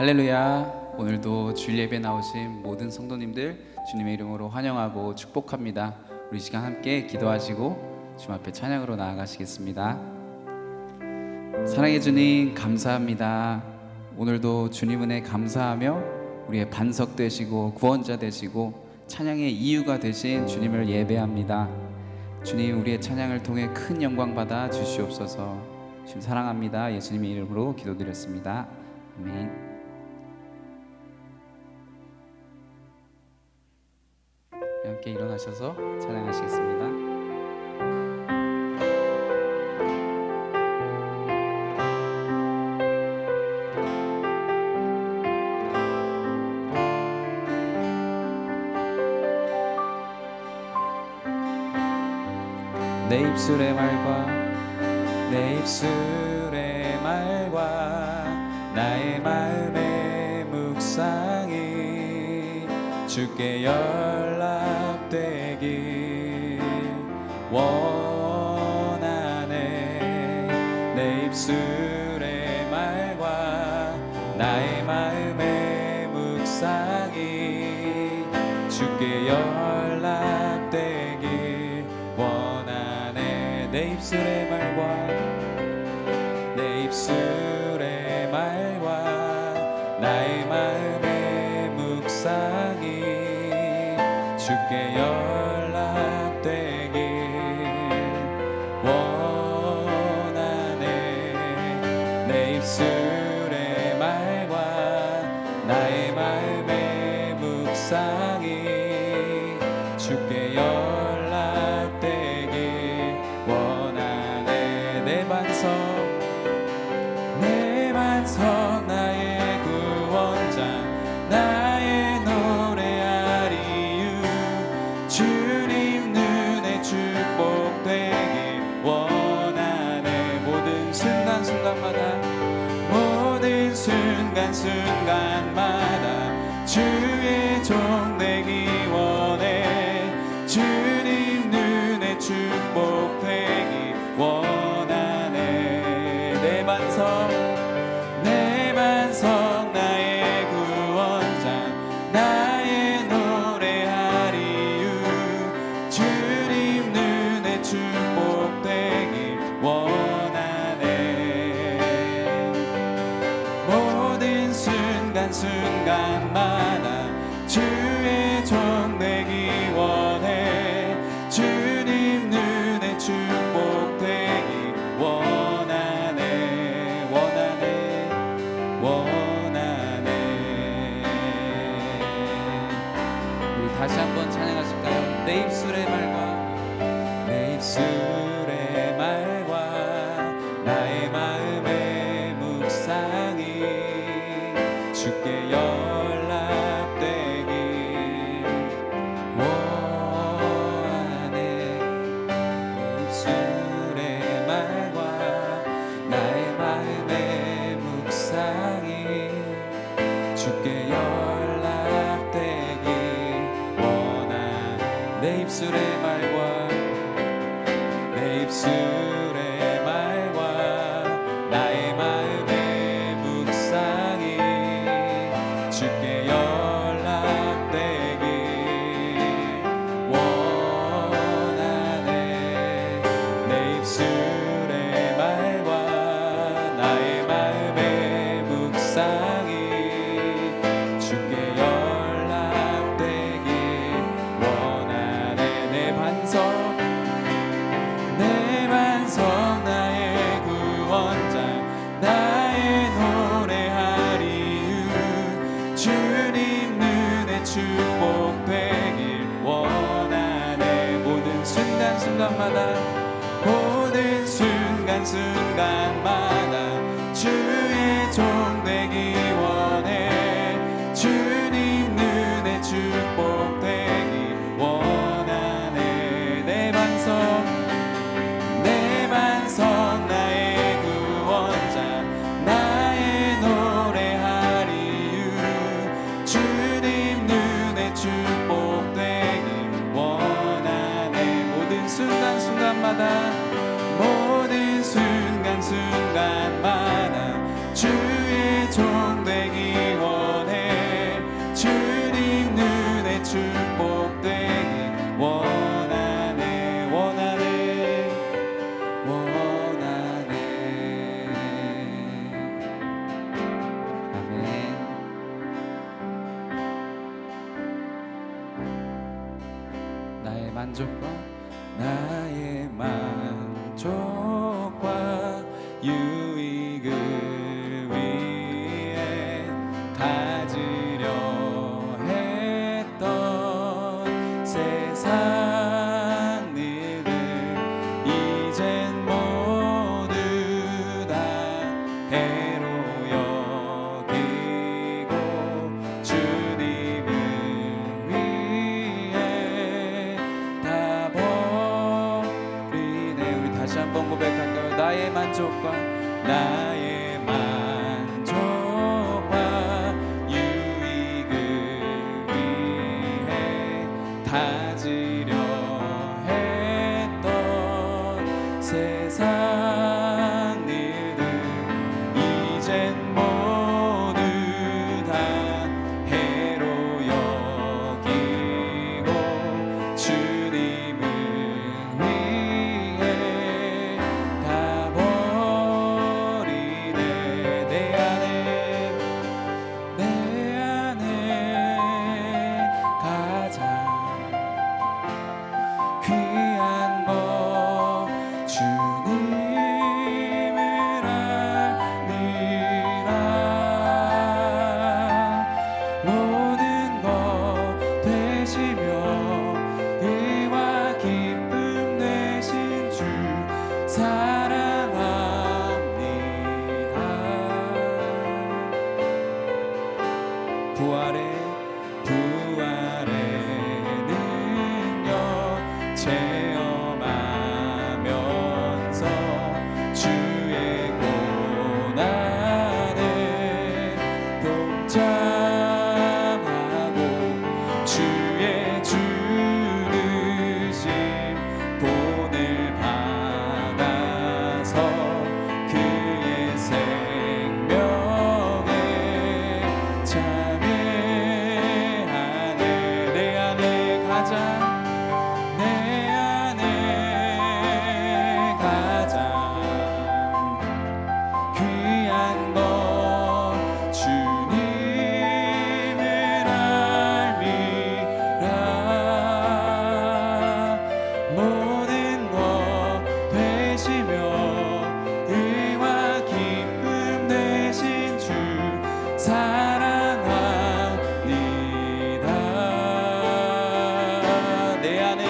할렐루야. 오늘도 주일 예배 나오신 모든 성도님들 주님의 이름으로 환영하고 축복합니다. 우리 시간 함께 기도하시고 주님 앞에 찬양으로 나아가시겠습니다. 사랑해 주님 감사합니다. 오늘도 주님 은혜 감사하며 우리의 반석 되시고 구원자 되시고 찬양의 이유가 되신 주님을 예배합니다. 주님, 우리의 찬양을 통해 큰 영광 받아 주시옵소서. 주님 사랑합니다. 예수님의 이름으로 기도드렸습니다. 아멘. 함께 일어나셔서 찬양하시겠습니다. 내 입술의 말과 내 입술의 말과 나의 마음의 묵상이 주께 연락되길 원하네. 내 입술의 말과 나의 마음의 묵상이 주께 연락되길 원하네. 내 입술의 말과 내 입술의 말과 나의 마음의 묵상이 주께 연락되길 원하네. 내 입술의 말과 나의 마음의 묵상이 주께 연락되길 원하네. 내 반석 나의 구원자 나의 노래할 이유 주님 눈에 축복되길 원하네. 모든 순간순간마다 주의 종 되기 원해. 주님 눈에 축복되기 원하네. 내 반석 나의 구원자 나의 노래할 이유 주님 눈에 축복되길 원하네. 모든 순간마다 주의 종 되기 원해. 주님 눈에 축복되길 원하네. 우리 다시 한번 찬양하실까요? 내 입술의 말과 나의 마음의 묵상이 주께 연락되길 원하네. 내 입술의 말과 나의 마음의 묵상이 주께 연락되길 원하네. 내 입술의 말과 나의 마음의 묵상이 주께 연락되길 원하네. 내 입술의 말과 나의 마음의 묵상이 주께 연락되길 원하네. 내 반석 나의 구원자 나의 노래할 이유 주님 눈에 축복되길 원하네. 모든 순간순간마다 주의 종 되기 원해. 주님 눈에 축복되길 원하네. 내 반석 나의 구원자 나의 노래할 이유 주님 눈에 축복되길 원하네. 모든 순간순간마다 주의 종 되기 나의 만족과 유익을 위해 가지려 했던 세상 일들 이젠 모두 다 해로 여기고 주님을 위해 다 버리네. 우리 다시 한번 고백할까요? 나의 만족과 나의 만족과 유익을 위해 가지려 했던 세상 일들 이젠 모두 다 해로 여기고 주님을 위해 다 버리네. 내 안에 가장 귀한 것 주님을 알미라. 모든 것 되시며 의와 기쁨 되신 주 사랑합니다. 부활의 능력 체험하면서 주의 고난에 동참하고 주의 주르심 본을 받아서 그의 생명에 참여하네. 내 안에 가장 귀한 것 주님을 알미라. 모든 것 되시며 의와 기쁨 되신 주 사랑합니다. 내 안에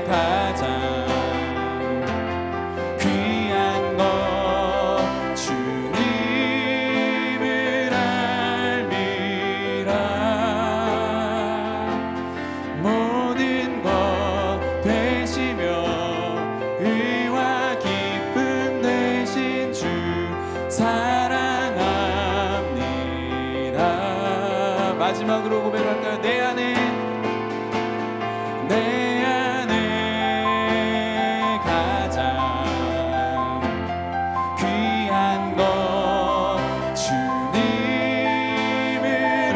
가장 귀한 것 주님을 알미라. 모든 것 되시며 의와 기쁨 되신 주 사랑합니다. 마지막으로 고백할까요? 내 안에 가장 귀한 것 주님을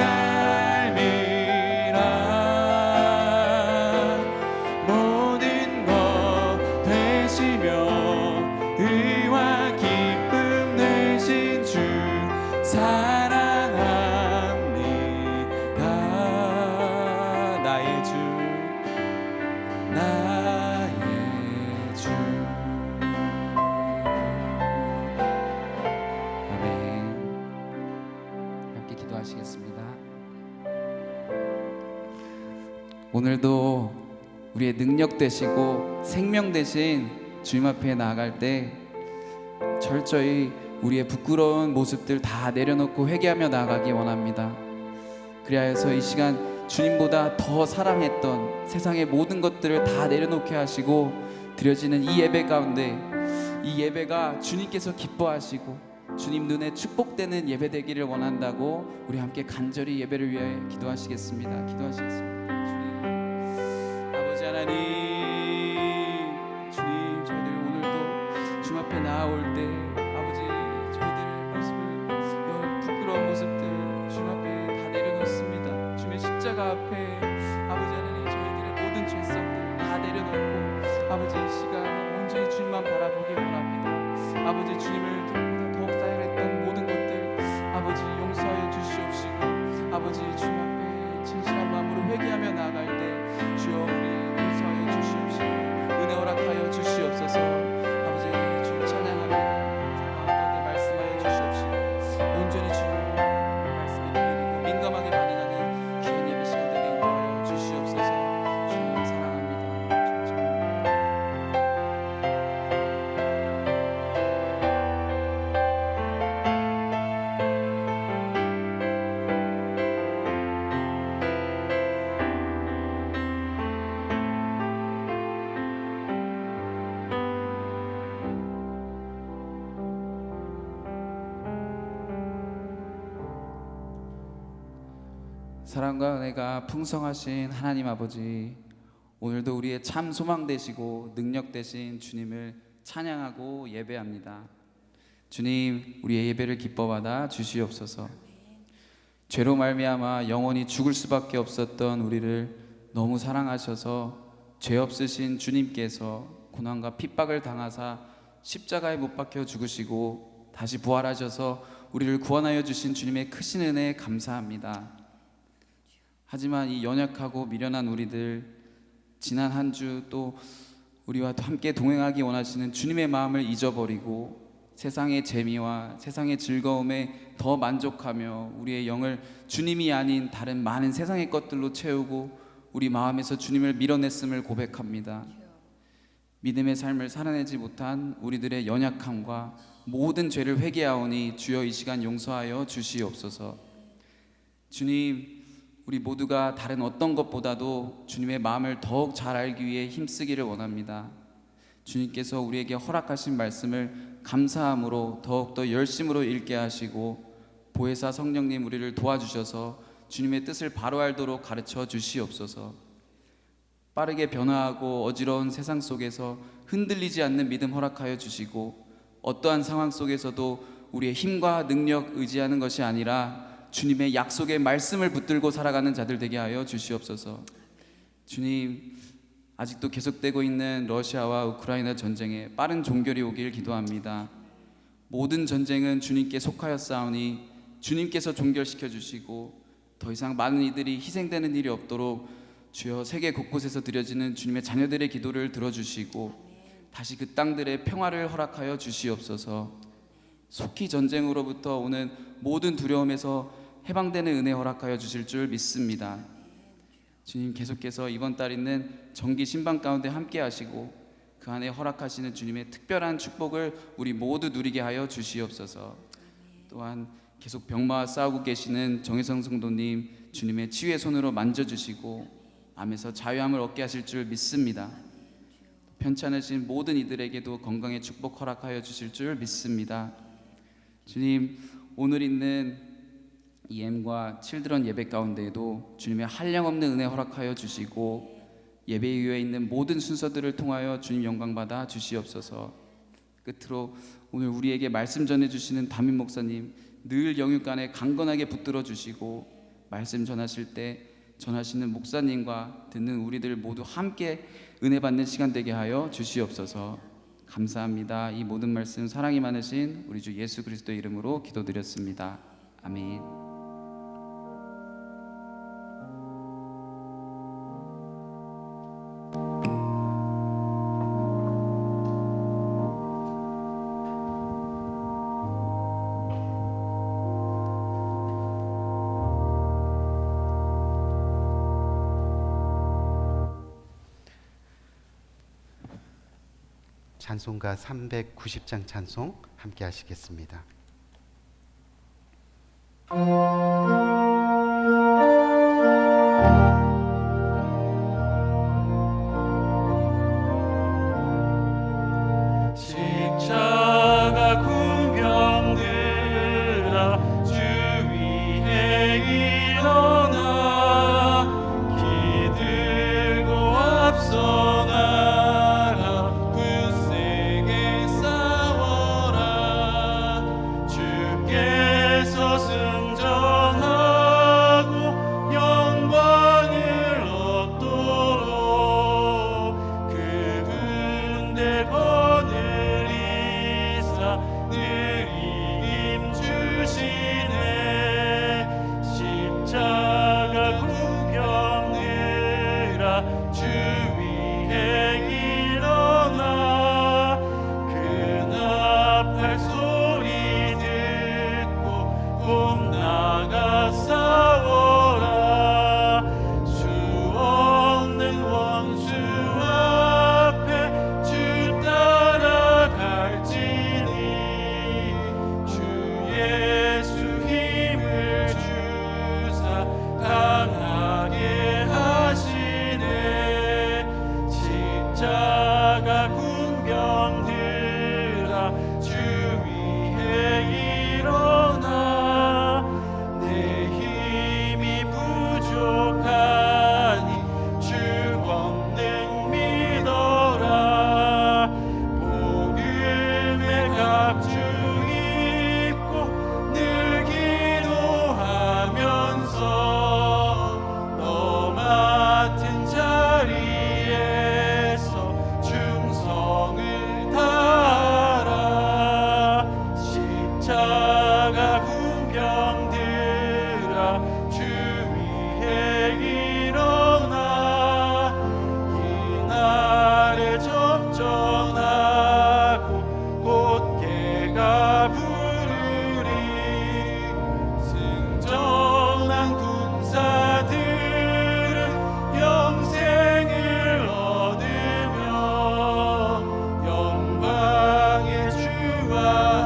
알미라. 모든 것 되시며 의와 기쁨 되신 주 사랑합니다. 나의 주 아멘. 함께 기도하시겠습니다. 오늘도 우리의 능력 되시고 생명 되신 주님 앞에 나아갈 때 철저히 우리의 부끄러운 모습들 다 내려놓고 회개하며 나아가기 원합니다. 그리하여서 이 시간 주님보다 더 사랑했던 세상의 모든 것들을 다 내려놓게 하시고 드려지는 이 예배 가운데 이 예배가 주님께서 기뻐하시고 주님 눈에 축복되는 예배 되기를 원한다고 우리 함께 간절히 예배를 위해 기도하시겠습니다. 기도하시겠습니다. 주님, 아버지 하나님, 주님, 저희들 오늘도 주님 앞에 나아올 때 아버지 저희들의 모습을 부끄러운 모습들 주님 앞에 다 내려놓습니다. 주님의 십자가 앞에 아버지 하나님 저희들의 모든 죄성들 다 내려놓고 아버지 이 시간 온전히 주님만 바라보기 원합니다. 아버지 주님을 더욱 쌓여했던 모든 것들 아버지 용서하여 주시옵시고 아버지 주님 앞에 진실한 마음으로 회개하며 나아갈 때 주여 우리 용서하여 주시옵시고 은혜 허락하여 주시옵소서. 아버지 주님 찬양합니다. 마음가운데 말씀하여 주시옵시고 온전히 주님 말씀에 들리고 민감하게 반응하는 귀한 예배 시간 되게 인도하여 주시옵소서. 주님 사랑합니다. 사랑과 은혜가 풍성하신 하나님 아버지, 오늘도 우리의 참 소망 되시고 능력 되신 주님을 찬양하고 예배합니다. 주님, 우리의 예배를 기뻐 받아 주시옵소서. 죄로 말미암아 영원히 죽을 수밖에 없었던 우리를 너무 사랑하셔서 죄 없으신 주님께서 고난과 핍박을 당하사 십자가에 못 박혀 죽으시고 다시 부활하셔서 우리를 구원하여 주신 주님의 크신 은혜에 감사합니다. 하지만 이 연약하고 미련한 우리들, 지난 한 주 또 우리와 함께 동행하기 원하시는 주님의 마음을 잊어버리고 세상의 재미와 세상의 즐거움에 더 만족하며 우리의 영을 주님이 아닌 다른 많은 세상의 것들로 채우고 우리 마음에서 주님을 밀어냈음을 고백합니다. 믿음의 삶을 살아내지 못한 우리들의 연약함과 모든 죄를 회개하오니 주여 이 시간 용서하여 주시옵소서. 주님, 우리 모두가 다른 어떤 것보다도 주님의 마음을 더욱 잘 알기 위해 힘쓰기를 원합니다. 주님께서 우리에게 허락하신 말씀을 감사함으로 더욱더 열심으로 읽게 하시고 보혜사 성령님 우리를 도와주셔서 주님의 뜻을 바로 알도록 가르쳐 주시옵소서. 빠르게 변화하고 어지러운 세상 속에서 흔들리지 않는 믿음 허락하여 주시고 어떠한 상황 속에서도 우리의 힘과 능력 의지하는 것이 아니라 주님의 약속의 말씀을 붙들고 살아가는 자들 되게 하여 주시옵소서. 주님, 아직도 계속되고 있는 러시아와 우크라이나 전쟁에 빠른 종결이 오길 기도합니다. 모든 전쟁은 주님께 속하였사오니 주님께서 종결시켜 주시고 더 이상 많은 이들이 희생되는 일이 없도록 주여 세계 곳곳에서 드려지는 주님의 자녀들의 기도를 들어주시고 다시 그 땅들의 평화를 허락하여 주시옵소서. 속히 전쟁으로부터 오는 모든 두려움에서 해방되는 은혜 허락하여 주실 줄 믿습니다. 주님, 계속해서 이번 달 있는 정기 신방 가운데 함께 하시고 그 안에 허락하시는 주님의 특별한 축복을 우리 모두 누리게 하여 주시옵소서. 또한 계속 병마와 싸우고 계시는 정혜성 성도님 주님의 치유의 손으로 만져주시고 암에서 자유함을 얻게 하실 줄 믿습니다. 편찮으신 모든 이들에게도 건강의 축복 허락하여 주실 줄 믿습니다. 주님, 오늘 있는 EM과 칠드런 예배 가운데에도 주님의 한량없는 은혜 허락하여 주시고 예배 이후에 있는 모든 순서들을 통하여 주님 영광받아 주시옵소서. 끝으로 오늘 우리에게 말씀 전해주시는 담임 목사님 늘 영육간에 강건하게 붙들어 주시고 말씀 전하실 때 전하시는 목사님과 듣는 우리들 모두 함께 은혜 받는 시간 되게 하여 주시옵소서. 감사합니다. 이 모든 말씀 사랑이 많으신 우리 주 예수 그리스도의 이름으로 기도드렸습니다. 아멘. 찬송가 390장 찬송 함께 하시겠습니다. 십자가 군병들아 주 위에 일어나 기들고 앞서 나가 굳세게 싸워라 주께서 승전 주 위에 일어나 그나팔 소리 듣고 곧 나가 싸워라 수 없는 원수 앞에 주 따라갈지니 주 예수 힘을 주사 강하게 하시네 십자가 군병들아 주 위에 일어나 내 힘이 부족하니 주 권능 믿어라 복음의 갑주 입고 늘 기도하면서 너 맡은 자리에서 충성을 다하라 십자가 군병들아 주 위에 일어나 이날에 적전하고 곧개가 부르리 승전한 군사들은 영생을 얻으며 영광의 주와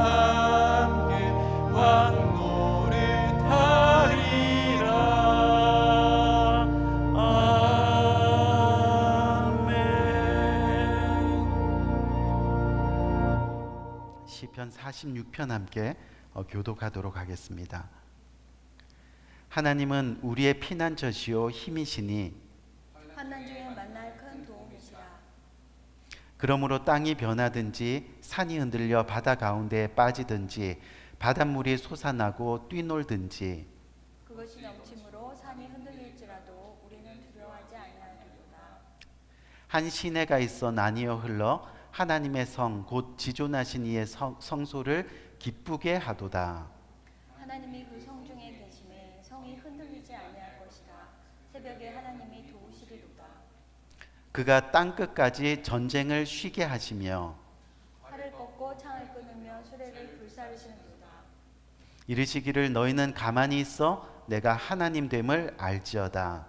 함께 왕노릇하리라 아멘. 시편 46편 함께 교독하도록 하겠습니다. 하나님은 우리의 피난처시요 힘이시니 환난 중에 만날 큰 도움이시라. 그러므로 땅이 변하든지 산이 흔들려 바다 가운데에 빠지든지 바닷물이 솟아나고 뛰놀든지 그것이 넘침으로 산이 흔들릴지라도 우리는 두려워하지 아니하리로다. 한 시내가 있어 나뉘어 흘러 하나님의 성 곧 지존하신 이의 성소를 기쁘게 하도다. 하나님이 그 성 중에 계심에 성이 흔들리지 아니할 것이라. 새벽에 하나님이 도우시리로다. 그가 땅 끝까지 전쟁을 쉬게 하시며 활을 꺾고 창을 끊으며 수레를 불사르시는도다. 이르시기를 너희는 가만히 있어 내가 하나님 됨을 알지어다.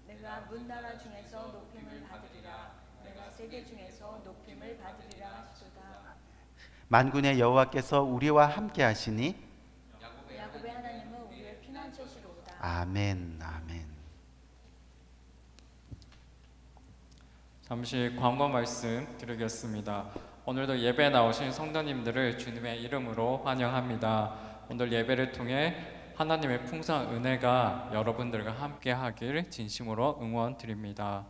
내가 문나라 중에서 높임을 받으리라. 내가 세계 중에서 높임을 받으리라 하시도다. 만군의 여호와께서 우리와 함께 하시니 야곱의 하나님은 우리의 피난처시로다. 아멘 아멘. 잠시 광고 말씀 드리겠습니다. 오늘도 예배에 나오신 성도님들을 주님의 이름으로 환영합니다. 오늘 예배를 통해 하나님의 풍성한 은혜가 여러분들과 함께 하길 진심으로 응원드립니다.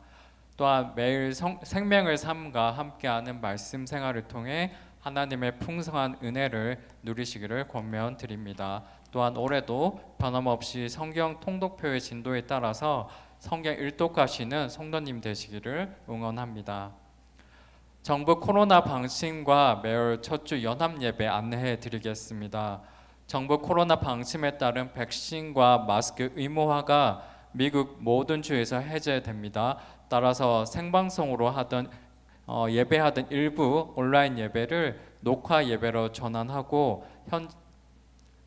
또한 매일 생명을 삶과 함께하는 말씀 생활을 통해 하나님의 풍성한 은혜를 누리시기를 권면드립니다. 또한 올해도 변함없이 성경 통독표의 진도에 따라서 성경 일독하시는 성도님 되시기를 응원합니다. 정부 코로나 방침과 매월 첫 주 연합 예배 안내해 드리겠습니다. 정부 코로나 방침에 따른 백신과 마스크 의무화가 미국 모든 주에서 해제됩니다. 따라서 생방송으로 하던 예배하던 일부 온라인 예배를 녹화 예배로 전환하고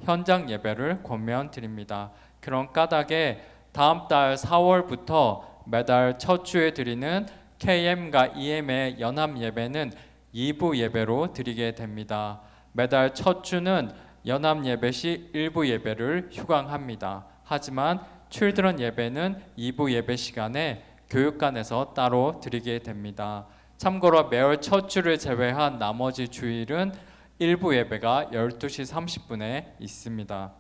현장 예배를 권면드립니다. 그런 까닭에 다음 달 4월부터 매달 첫 주에 드리는 KM과 EM의 연합 예배는 2부 예배로 드리게 됩니다. 매달 첫 주는 연합 예배 시 1부 예배를 휴강합니다. 하지만 칠드런 예배는 2부 예배 시간에 교육관에서 따로 드리게 됩니다. 참고로 매월 첫 주를 제외한 나머지 주일은 1부 예배가 12시 30분에 있습니다.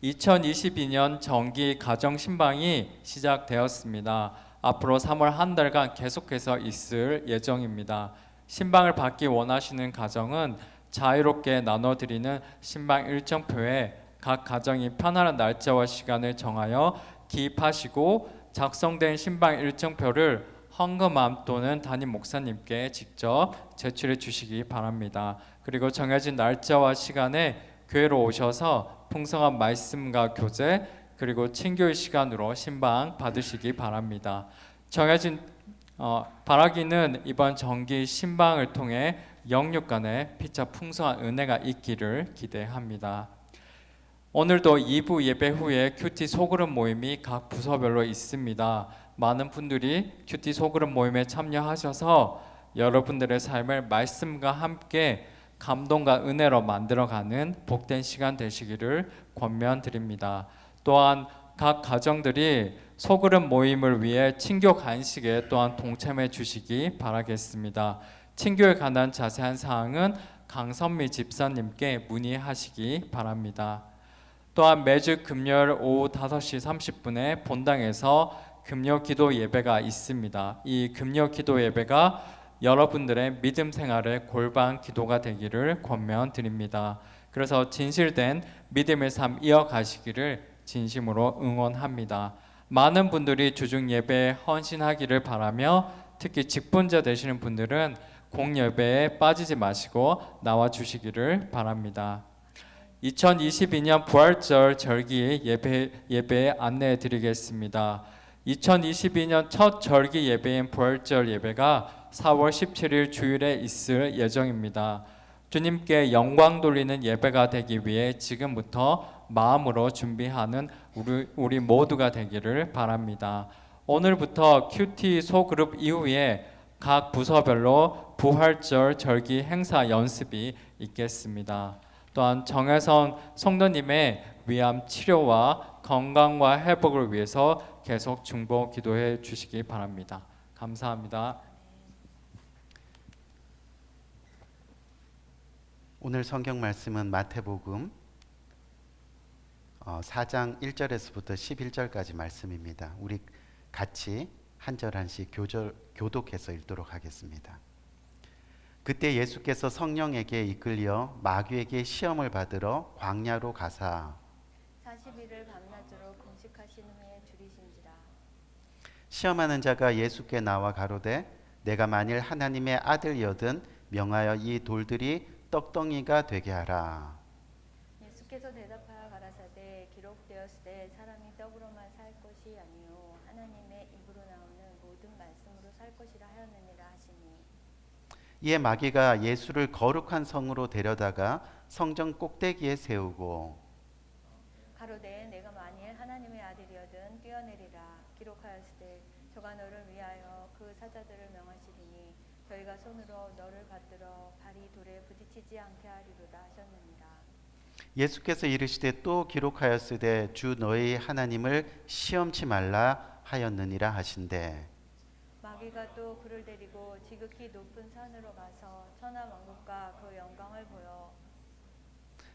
2022년 정기 가정 신방이 시작되었습니다. 앞으로 3월 한 달간 계속해서 있을 예정입니다. 신방을 받기 원하시는 가정은 자유롭게 나눠드리는 신방 일정표에 각 가정이 편안한 날짜와 시간을 정하여 기입하시고 작성된 신방 일정표를 헌금함 또는 담임 목사님께 직접 제출해 주시기 바랍니다. 그리고 정해진 날짜와 시간에 교회로 오셔서 풍성한 말씀과 교제 그리고 친교의 시간으로 신방 받으시기 바랍니다. 정해진 바라기는 이번 정기 신방을 통해 영육 간에 피차 풍성한 은혜가 있기를 기대합니다. 오늘도 2부 예배 후에 큐티 소그룹 모임이 각 부서별로 있습니다. 많은 분들이 큐티 소그룹 모임에 참여하셔서 여러분들의 삶을 말씀과 함께 감동과 은혜로 만들어가는 복된 시간 되시기를 권면드립니다. 또한 각 가정들이 소그룹 모임을 위해 친교 간식에 또한 동참해 주시기 바라겠습니다. 친교에 관한 자세한 사항은 강선미 집사님께 문의하시기 바랍니다. 또한 매주 금요일 오후 5시 30분에 본당에서 금요 기도 예배가 있습니다. 이 금요 기도 예배가 여러분들의 믿음 생활의 골방 기도가 되기를 권면드립니다. 그래서 진실된 믿음의 삶 이어가시기를 진심으로 응원합니다. 많은 분들이 주중 예배에 헌신하기를 바라며 특히 직분자 되시는 분들은 공예배에 빠지지 마시고 나와 주시기를 바랍니다. 2022년 부활절 절기 예배 안내해 드리겠습니다. 2022년 첫 절기 예배인 부활절 예배가 4월 17일 주일에 있을 예정입니다. 주님께 영광 돌리는 예배가 되기 위해 지금부터 마음으로 준비하는 우리 모두가 되기를 바랍니다. 오늘부터 큐티 소그룹 이후에 각 부서별로 부활절 절기 행사 연습이 있겠습니다. 또한 정혜선 성도님의 위암 치료와 건강과 회복을 위해서 계속 중보 기도해 주시기 바랍니다. 감사합니다. 오늘 성경 말씀은 마태복음 4장 1절에서부터 11절까지 말씀입니다. 우리 같이 한 절 한씩 교독해서 읽도록 하겠습니다. 그때 예수께서 성령에게 이끌려 마귀에게 시험을 받으러 광야로 가사 40일을 밤낮으로 금식하신 후에 줄이신지라. 시험하는 자가 예수께 나와 가로되 내가 만일 하나님의 아들이거든 명하여 이 돌들이 떡덩이가 되게 하라. 예수께서 대답하여 가라사대 기록되었으되 사람이 떡으로만 살 것이 아니요 하나님의 입으로 나오는 모든 말씀으로 살 것이라 하였느니라 하시니. 이에 마귀가 예수를 거룩한 성으로 데려다가 성전 꼭대기에 세우고 가로되 내가 만일 하나님의 아들이거든 뛰어내리라. 기록하였으되 저가 너를 위하여 그 사자들을 명하시리니 저희가 손으로 너를 받들어 발이 돌에 부딪히지 않게 하리로다 하셨느니라. 예수께서 이르시되 또 기록하였으되 주 너희 하나님을 시험치 말라 하였느니라 하신대 마귀가 또 그를 데리고 지극히 높은 산으로 가서 천하 만국과 그 영광을 보여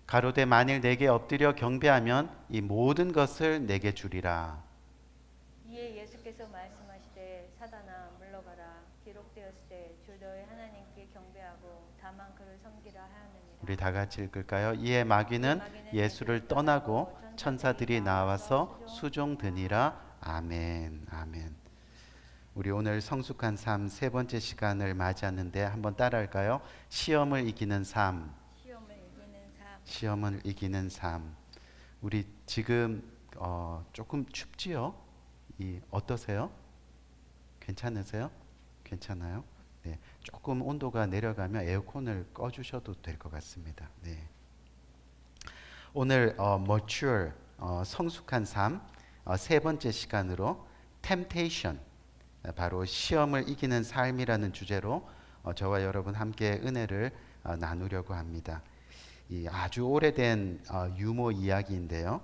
가로되 만일 내게 엎드려 경배하면 이 모든 것을 내게 주리라. 이에 예수께서 말씀하시되 사단아 물러가라. 기록되었으되 주 너희 하나님께 경배하고 다만 그를 섬기라 하였느니라. 우리 다 같이 읽을까요? 이에 마귀는 예수를 떠나고 천사들이 나와서 수종드니라. 아멘. 아멘. 우리 오늘 성숙한 삶 세 번째 시간을 맞이하는데 한번 따라할까요? 시험을 이기는 삶. 시험을 이기는 삶. 시험을 이기는 삶. 우리 지금 조금 춥지요? 어떠세요? 괜찮으세요? 괜찮아요? 네, 조금 온도가 내려가면 에어컨을 꺼주셔도 될 것 같습니다. 네. 오늘 mature 성숙한 삶 세 번째 시간으로 temptation 바로 시험을 이기는 삶이라는 주제로 저와 여러분 함께 은혜를 나누려고 합니다. 이 아주 오래된 유머 이야기인데요.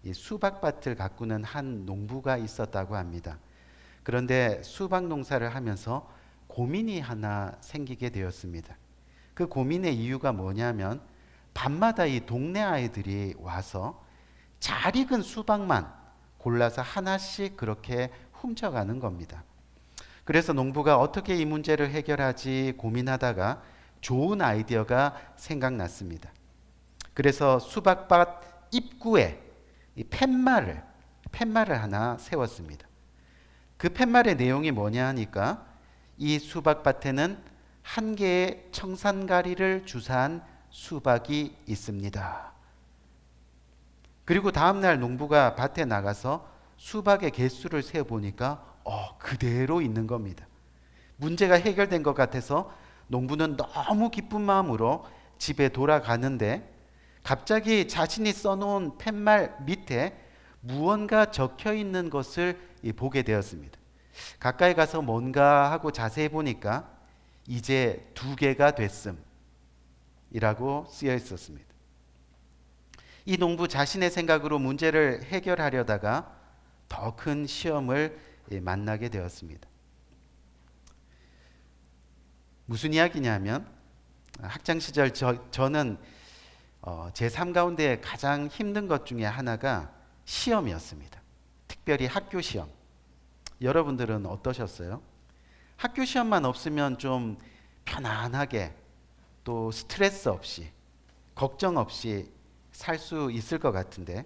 이 수박밭을 가꾸는 한 농부가 있었다고 합니다. 그런데 수박 농사를 하면서 고민이 하나 생기게 되었습니다. 그 고민의 이유가 뭐냐면 밤마다 이 동네 아이들이 와서 잘 익은 수박만 골라서 하나씩 그렇게 훔쳐가는 겁니다. 그래서 농부가 어떻게 이 문제를 해결하지 고민하다가 좋은 아이디어가 생각났습니다. 그래서 수박밭 입구에 이 팻말을 하나 세웠습니다. 그 팻말의 내용이 뭐냐 하니까 이 수박밭에는 한 개의 청산가리를 주사한 수박이 있습니다. 그리고 다음날 농부가 밭에 나가서 수박의 개수를 세어보니까 그대로 있는 겁니다. 문제가 해결된 것 같아서 농부는 너무 기쁜 마음으로 집에 돌아가는데 갑자기 자신이 써놓은 팻말 밑에 무언가 적혀 있는 것을 보게 되었습니다. 가까이 가서 뭔가 하고 자세히 보니까 이제 2개가 됐음 이라고 쓰여 있었습니다. 이 농부 자신의 생각으로 문제를 해결하려다가 더 큰 시험을 만나게 되었습니다. 무슨 이야기냐면 학창시절 저는 제 삶 가운데 가장 힘든 것 중에 하나가 시험이었습니다. 특별히 학교 시험. 여러분들은 어떠셨어요? 학교 시험만 없으면 좀 편안하게 또 스트레스 없이 걱정 없이 살 수 있을 것 같은데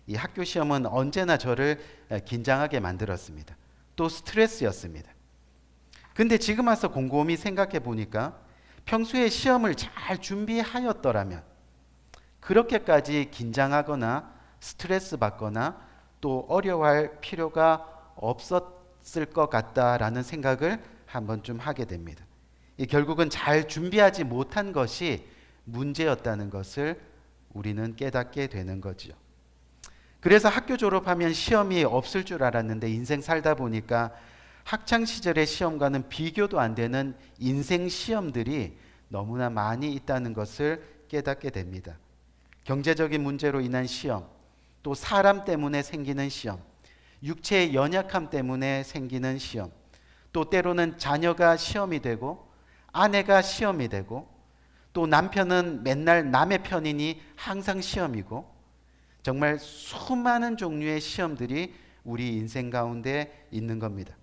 이 학교 시험은 언제나 저를 긴장하게 만들었습니다. 또 스트레스였습니다. 근데 지금 와서 곰곰이 생각해 보니까 평소에 시험을 잘 준비하였더라면 그렇게까지 긴장하거나 스트레스 받거나 또 어려워할 필요가 없었을 것 같다라는 생각을 한번 좀 하게 됩니다. 결국은 잘 준비하지 못한 것이 문제였다는 것을 우리는 깨닫게 되는 거죠. 그래서 학교 졸업하면 시험이 없을 줄 알았는데 인생 살다 보니까 학창 시절의 시험과는 비교도 안 되는 인생 시험들이 너무나 많이 있다는 것을 깨닫게 됩니다. 경제적인 문제로 인한 시험, 또 사람 때문에 생기는 시험, 육체의 연약함 때문에 생기는 시험, 또 때로는 자녀가 시험이 되고 아내가 시험이 되고 또 남편은 맨날 남의 편이니 항상 시험이고 정말 수많은 종류의 시험들이 우리 인생 가운데 있는 겁니다.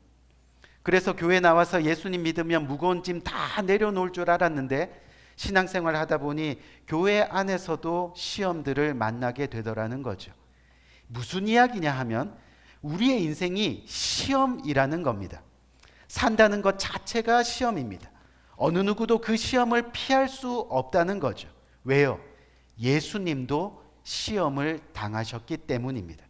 그래서 교회 나와서 예수님 믿으면 무거운 짐 다 내려놓을 줄 알았는데 신앙생활 하다 보니 교회 안에서도 시험들을 만나게 되더라는 거죠. 무슨 이야기냐 하면 우리의 인생이 시험이라는 겁니다. 산다는 것 자체가 시험입니다. 어느 누구도 그 시험을 피할 수 없다는 거죠. 왜요? 예수님도 시험을 당하셨기 때문입니다.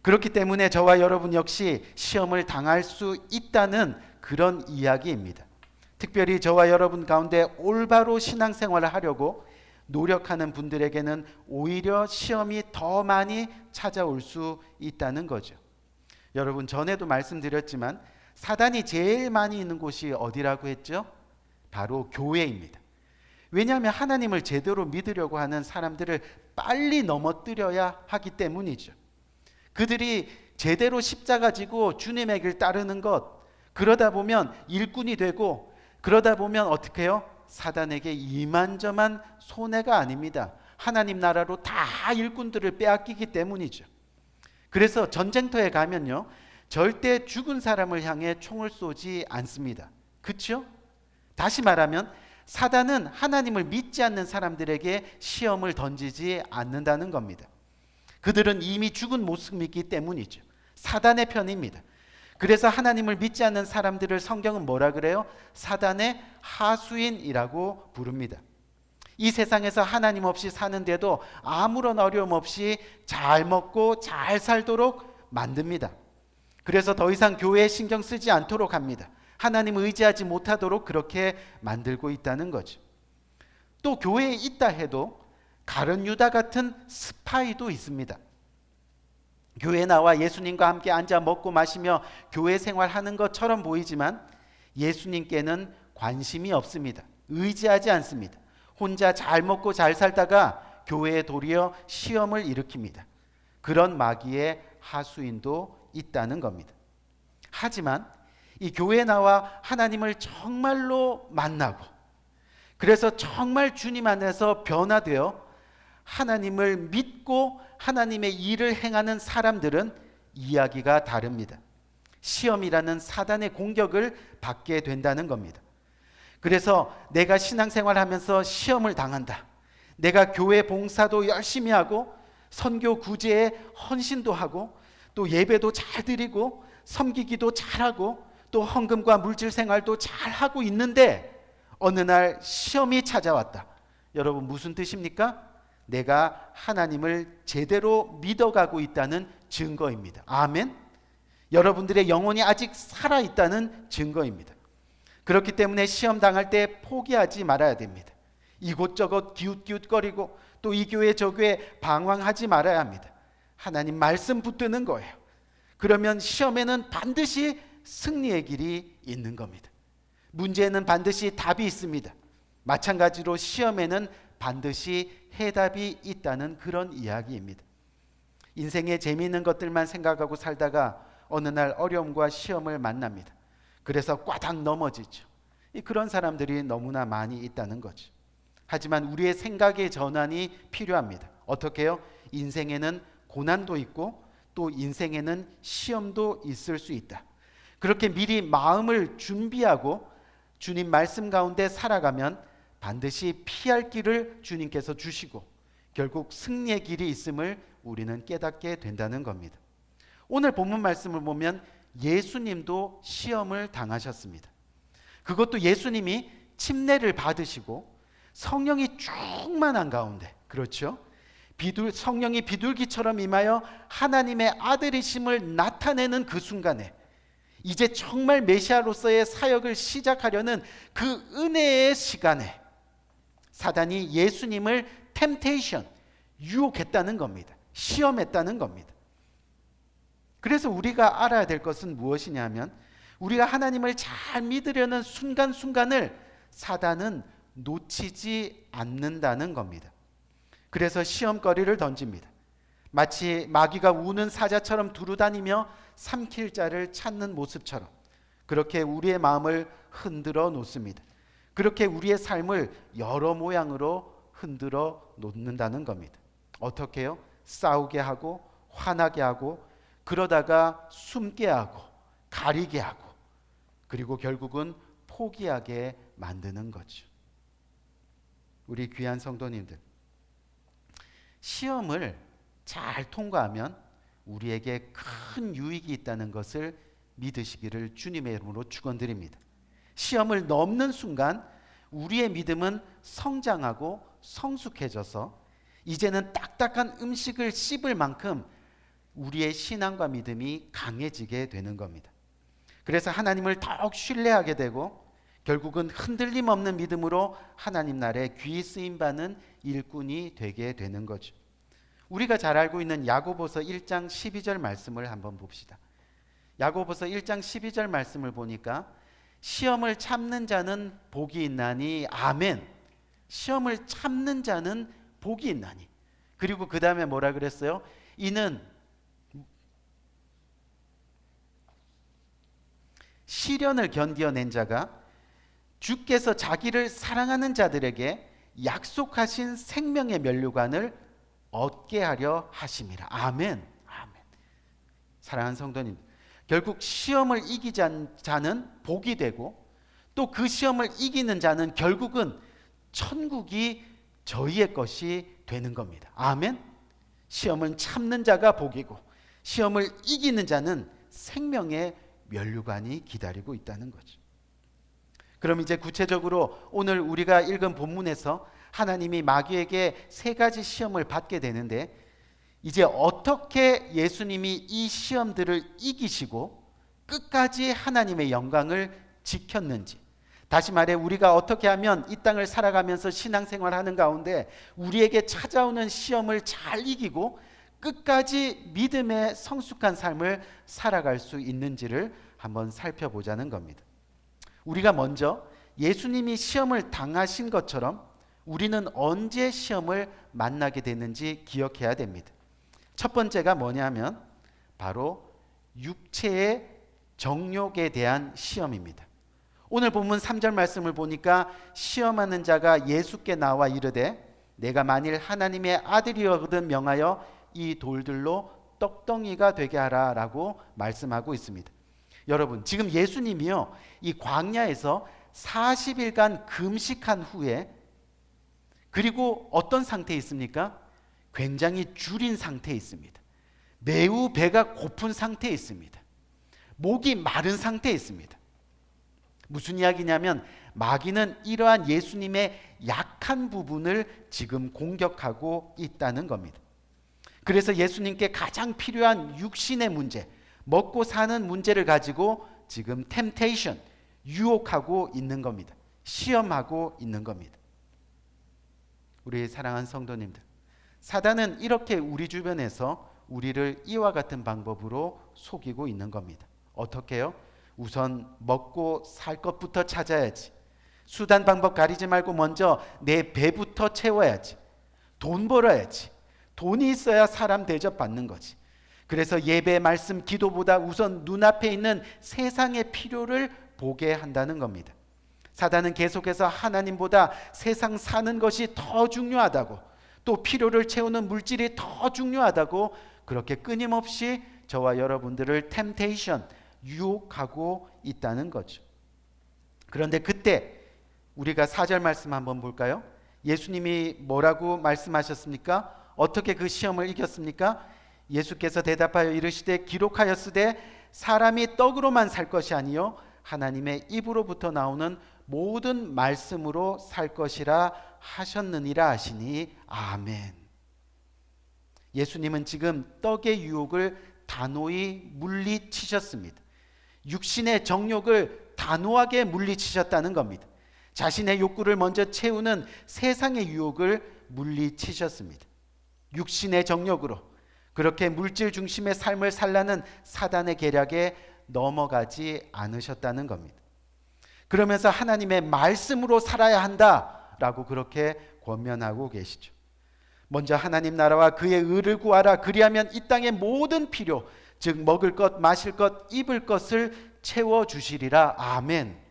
그렇기 때문에 저와 여러분 역시 시험을 당할 수 있다는 그런 이야기입니다. 특별히 저와 여러분 가운데 올바로 신앙생활을 하려고 노력하는 분들에게는 오히려 시험이 더 많이 찾아올 수 있다는 거죠. 여러분 전에도 말씀드렸지만 사단이 제일 많이 있는 곳이 어디라고 했죠? 바로 교회입니다. 왜냐하면 하나님을 제대로 믿으려고 하는 사람들을 빨리 넘어뜨려야 하기 때문이죠. 그들이 제대로 십자가 지고 주님의 길 따르는 것, 그러다 보면 일꾼이 되고 그러다 보면 어떻게 해요? 사단에게 이만저만 손해가 아닙니다. 하나님 나라로 다 일꾼들을 빼앗기기 때문이죠. 그래서 전쟁터에 가면요, 절대 죽은 사람을 향해 총을 쏘지 않습니다. 그렇죠? 다시 말하면 사단은 하나님을 믿지 않는 사람들에게 시험을 던지지 않는다는 겁니다. 그들은 이미 죽은 모습이기 때문이죠. 사단의 편입니다. 그래서 하나님을 믿지 않는 사람들을 성경은 뭐라 그래요? 사단의 하수인이라고 부릅니다. 이 세상에서 하나님 없이 사는데도 아무런 어려움 없이 잘 먹고 잘 살도록 만듭니다. 그래서 더 이상 교회에 신경 쓰지 않도록 합니다. 하나님 의지하지 못하도록 그렇게 만들고 있다는 거죠. 또 교회에 있다 해도 가룟 유다 같은 스파이도 있습니다. 교회에 나와 예수님과 함께 앉아 먹고 마시며 교회 생활하는 것처럼 보이지만 예수님께는 관심이 없습니다. 의지하지 않습니다. 혼자 잘 먹고 잘 살다가 교회에 도리어 시험을 일으킵니다. 그런 마귀의 하수인도 있다는 겁니다. 하지만 이 교회에 나와 하나님을 정말로 만나고 그래서 정말 주님 안에서 변화되어 하나님을 믿고 하나님의 일을 행하는 사람들은 이야기가 다릅니다. 시험이라는 사단의 공격을 받게 된다는 겁니다. 그래서 내가 신앙생활하면서 시험을 당한다. 내가 교회 봉사도 열심히 하고 선교 구제에 헌신도 하고 또 예배도 잘 드리고 섬기기도 잘하고 또 헌금과 물질 생활도 잘하고 있는데 어느 날 시험이 찾아왔다. 여러분 무슨 뜻입니까? 내가 하나님을 제대로 믿어가고 있다는 증거입니다. 아멘. 여러분들의 영혼이 아직 살아있다는 증거입니다. 그렇기 때문에 시험 당할 때 포기하지 말아야 됩니다. 이곳저곳 기웃기웃거리고 또 이 교회 저 교회 방황하지 말아야 합니다. 하나님 말씀 붙드는 거예요. 그러면 시험에는 반드시 승리의 길이 있는 겁니다. 문제에는 반드시 답이 있습니다. 마찬가지로 시험에는 반드시 해답이 있다는 그런 이야기입니다. 인생에 재미있는 것들만 생각하고 살다가 어느 날 어려움과 시험을 만납니다. 그래서 꽈당 넘어지죠. 그런 사람들이 너무나 많이 있다는 거죠. 하지만 우리의 생각의 전환이 필요합니다. 어떻게 해요? 인생에는 고난도 있고 또 인생에는 시험도 있을 수 있다. 그렇게 미리 마음을 준비하고 주님 말씀 가운데 살아가면 반드시 피할 길을 주님께서 주시고 결국 승리의 길이 있음을 우리는 깨닫게 된다는 겁니다. 오늘 본문 말씀을 보면 예수님도 시험을 당하셨습니다. 그것도 예수님이 침례를 받으시고 성령이 충만한 가운데, 그렇죠? 성령이 비둘기처럼 임하여 하나님의 아들이심을 나타내는 그 순간에 이제 정말 메시아로서의 사역을 시작하려는 그 은혜의 시간에 사단이 예수님을 템테이션, 유혹했다는 겁니다. 시험했다는 겁니다. 그래서 우리가 알아야 될 것은 무엇이냐면 우리가 하나님을 잘 믿으려는 순간순간을 사단은 놓치지 않는다는 겁니다. 그래서 시험거리를 던집니다. 마치 마귀가 우는 사자처럼 두루다니며 삼킬 자를 찾는 모습처럼 그렇게 우리의 마음을 흔들어 놓습니다. 그렇게 우리의 삶을 여러 모양으로 흔들어 놓는다는 겁니다. 어떻게 해요? 싸우게 하고 화나게 하고 그러다가 숨게 하고 가리게 하고 그리고 결국은 포기하게 만드는 거죠. 우리 귀한 성도님들, 시험을 잘 통과하면 우리에게 큰 유익이 있다는 것을 믿으시기를 주님의 이름으로 축원드립니다. 시험을 넘는 순간 우리의 믿음은 성장하고 성숙해져서 이제는 딱딱한 음식을 씹을 만큼 우리의 신앙과 믿음이 강해지게 되는 겁니다. 그래서 하나님을 더욱 신뢰하게 되고 결국은 흔들림 없는 믿음으로 하나님 나라에 귀 쓰임 받는 일꾼이 되게 되는 거죠. 우리가 잘 알고 있는 야고보서 1장 12절 말씀을 한번 봅시다. 야고보서 1장 12절 말씀을 보니까 시험을 참는 자는 복이 있나니 아멘. 시험을 참는 자는 복이 있나니. 그리고 그 다음에 뭐라 그랬어요? 이는 시련을 견디어낸 자가 주께서 자기를 사랑하는 자들에게 약속하신 생명의 면류관을 얻게 하려 하심이라. 아멘. 아멘. 사랑하는 성도님, 결국 시험을 이기는 자는 복이 되고 또 그 시험을 이기는 자는 결국은 천국이 저희의 것이 되는 겁니다. 아멘. 시험을 참는 자가 복이고 시험을 이기는 자는 생명의 면류관이 기다리고 있다는 거죠. 그럼 이제 구체적으로 오늘 우리가 읽은 본문에서 하나님이 마귀에게 세 가지 시험을 받게 되는데 이제 어떻게 예수님이 이 시험들을 이기시고 끝까지 하나님의 영광을 지켰는지, 다시 말해 우리가 어떻게 하면 이 땅을 살아가면서 신앙생활하는 가운데 우리에게 찾아오는 시험을 잘 이기고 끝까지 믿음의 성숙한 삶을 살아갈 수 있는지를 한번 살펴보자는 겁니다. 우리가 먼저 예수님이 시험을 당하신 것처럼 우리는 언제 시험을 만나게 됐는지 기억해야 됩니다. 첫 번째가 뭐냐면 바로 육체의 정욕에 대한 시험입니다. 오늘 본문 3절 말씀을 보니까 시험하는 자가 예수께 나와 이르되 내가 만일 하나님의 아들이거든 명하여 이 돌들로 떡덩이가 되게 하라 라고 말씀하고 있습니다. 여러분, 지금 예수님이요 이 광야에서 40일간 금식한 후에 그리고 어떤 상태에 있습니까? 굉장히 줄인 상태에 있습니다. 매우 배가 고픈 상태에 있습니다. 목이 마른 상태에 있습니다. 무슨 이야기냐면 마귀는 이러한 예수님의 약한 부분을 지금 공격하고 있다는 겁니다. 그래서 예수님께 가장 필요한 육신의 문제, 먹고 사는 문제를 가지고 지금 템테이션, 유혹하고 있는 겁니다. 시험하고 있는 겁니다. 우리 사랑하는 성도님들, 사단은 이렇게 우리 주변에서 우리를 이와 같은 방법으로 속이고 있는 겁니다. 어떻게요? 우선 먹고 살 것부터 찾아야지. 수단 방법 가리지 말고 먼저 내 배부터 채워야지. 돈 벌어야지. 돈이 있어야 사람 대접받는 거지. 그래서 예배, 말씀, 기도보다 우선 눈앞에 있는 세상의 필요를 보게 한다는 겁니다. 사단은 계속해서 하나님보다 세상 사는 것이 더 중요하다고, 또 필요를 채우는 물질이 더 중요하다고 그렇게 끊임없이 저와 여러분들을 템테이션, 유혹하고 있다는 거죠. 그런데 그때 우리가 4절 말씀 한번 볼까요? 예수님이 뭐라고 말씀하셨습니까? 어떻게 그 시험을 이겼습니까? 예수께서 대답하여 이르시되 기록하였으되 사람이 떡으로만 살 것이 아니요 하나님의 입으로부터 나오는 모든 말씀으로 살 것이라 하셨느니라 하시니 아멘. 예수님은 지금 떡의 유혹을 단호히 물리치셨습니다. 육신의 정욕을 단호하게 물리치셨다는 겁니다. 자신의 욕구를 먼저 채우는 세상의 유혹을 물리치셨습니다. 육신의 정욕으로 그렇게 물질 중심의 삶을 살라는 사단의 계략에 넘어가지 않으셨다는 겁니다. 그러면서 하나님의 말씀으로 살아야 한다라고 그렇게 권면하고 계시죠. 먼저 하나님 나라와 그의 의를 구하라. 그리하면 이 땅의 모든 필요, 즉 먹을 것, 마실 것, 입을 것을 채워주시리라. 아멘.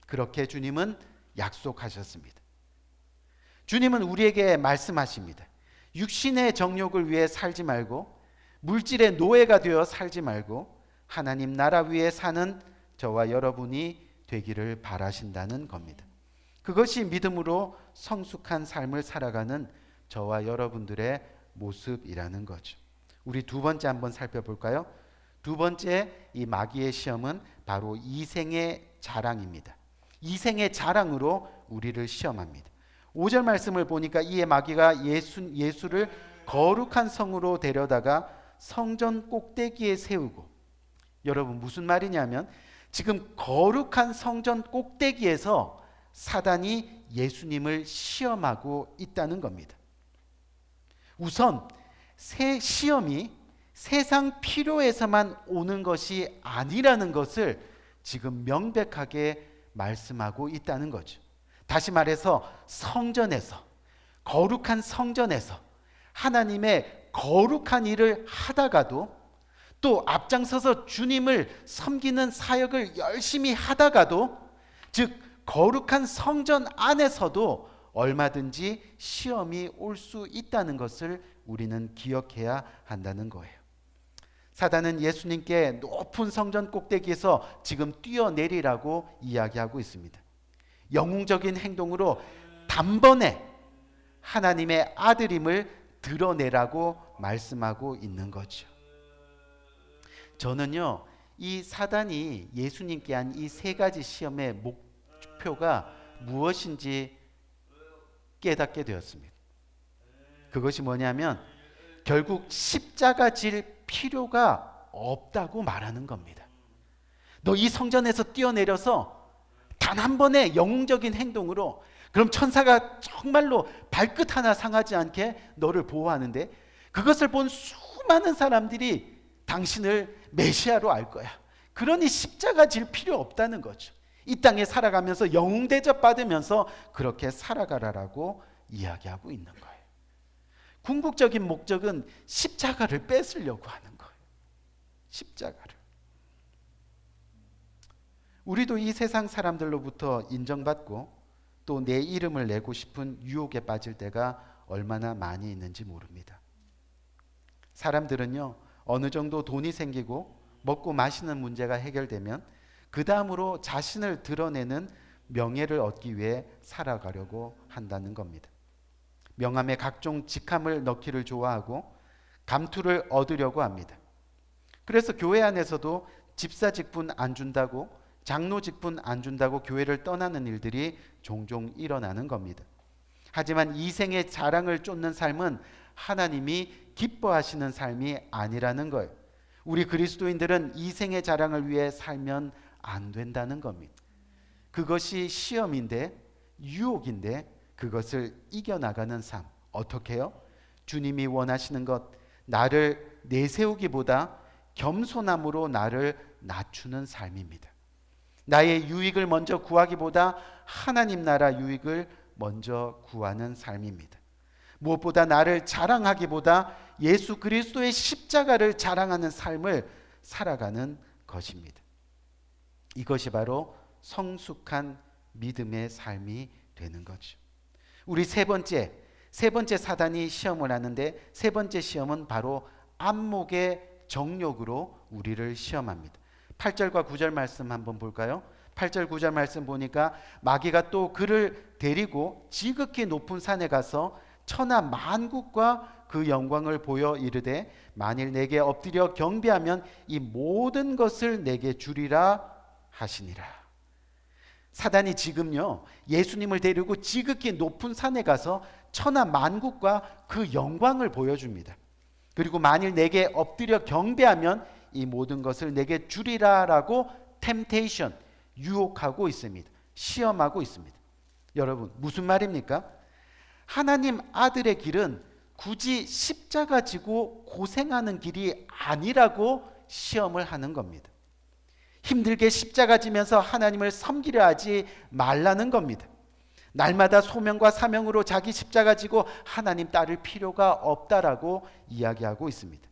그렇게 주님은 약속하셨습니다. 주님은 우리에게 말씀하십니다. 육신의 정욕을 위해 살지 말고, 물질의 노예가 되어 살지 말고 하나님 나라 위에 사는 저와 여러분이 되기를 바라신다는 겁니다. 그것이 믿음으로 성숙한 삶을 살아가는 저와 여러분들의 모습이라는 거죠. 우리 두 번째 한번 살펴볼까요? 두 번째 이 마귀의 시험은 바로 이생의 자랑입니다. 이생의 자랑으로 우리를 시험합니다. 5절 말씀을 보니까 이에 마귀가 예수를 거룩한 성으로 데려다가 성전 꼭대기에 세우고, 여러분 무슨 말이냐면 지금 거룩한 성전 꼭대기에서 사단이 예수님을 시험하고 있다는 겁니다. 우선 시험이 세상 필요에서만 오는 것이 아니라는 것을 지금 명백하게 말씀하고 있다는 거죠. 다시 말해서 성전에서, 거룩한 성전에서 하나님의 거룩한 일을 하다가도, 또 앞장서서 주님을 섬기는 사역을 열심히 하다가도, 즉 거룩한 성전 안에서도 얼마든지 시험이 올 수 있다는 것을 우리는 기억해야 한다는 거예요. 사단은 예수님께 높은 성전 꼭대기에서 지금 뛰어내리라고 이야기하고 있습니다. 영웅적인 행동으로 단번에 하나님의 아들임을 드러내라고 말씀하고 있는 거죠. 저는요, 이 사단이 예수님께 한 이 세 가지 시험의 목표가 무엇인지 깨닫게 되었습니다. 그것이 뭐냐면 결국 십자가 질 필요가 없다고 말하는 겁니다. 너 이 성전에서 뛰어내려서 단 한 번의 영웅적인 행동으로, 그럼 천사가 정말로 발끝 하나 상하지 않게 너를 보호하는데, 그것을 본 수많은 사람들이 당신을 메시아로 알 거야. 그러니 십자가 질 필요 없다는 거죠. 이 땅에 살아가면서 영웅 대접 받으면서 그렇게 살아가라라고 이야기하고 있는 거예요. 궁극적인 목적은 십자가를 뺏으려고 하는 거예요. 십자가를. 우리도 이 세상 사람들로부터 인정받고 또 내 이름을 내고 싶은 유혹에 빠질 때가 얼마나 많이 있는지 모릅니다. 사람들은요, 어느 정도 돈이 생기고 먹고 마시는 문제가 해결되면 그 다음으로 자신을 드러내는 명예를 얻기 위해 살아가려고 한다는 겁니다. 명함에 각종 직함을 넣기를 좋아하고 감투를 얻으려고 합니다. 그래서 교회 안에서도 집사 직분 안 준다고, 장로 직분 안 준다고 교회를 떠나는 일들이 종종 일어나는 겁니다. 하지만 이생의 자랑을 쫓는 삶은 하나님이 기뻐하시는 삶이 아니라는 거예요. 우리 그리스도인들은 이생의 자랑을 위해 살면 안 된다는 겁니다. 그것이 시험인데, 유혹인데 그것을 이겨나가는 삶. 어떻게 해요? 주님이 원하시는 것, 나를 내세우기보다 겸손함으로 나를 낮추는 삶입니다. 나의 유익을 먼저 구하기보다 하나님 나라 유익을 먼저 구하는 삶입니다. 무엇보다 나를 자랑하기보다 예수 그리스도의 십자가를 자랑하는 삶을 살아가는 것입니다. 이것이 바로 성숙한 믿음의 삶이 되는 거죠. 우리 세 번째 사단이 시험을 하는데, 세 번째 시험은 바로 안목의 정욕으로 우리를 시험합니다. 8절과 9절 말씀 한번 볼까요? 8절 9절 말씀 보니까 마귀가 또 그를 데리고 지극히 높은 산에 가서 천하 만국과 그 영광을 보여 이르되 만일 내게 엎드려 경배하면 이 모든 것을 내게 주리라 하시니라. 사단이 지금요, 예수님을 데리고 지극히 높은 산에 가서 천하 만국과 그 영광을 보여줍니다. 그리고 만일 내게 엎드려 경배하면 이 모든 것을 내게 주리라라고 템테이션, 유혹하고 있습니다. 시험하고 있습니다. 여러분, 무슨 말입니까? 하나님 아들의 길은 굳이 십자가 지고 고생하는 길이 아니라고 시험을 하는 겁니다. 힘들게 십자가 지면서 하나님을 섬기려 하지 말라는 겁니다. 날마다 소명과 사명으로 자기 십자가 지고 하나님 따를 필요가 없다라고 이야기하고 있습니다.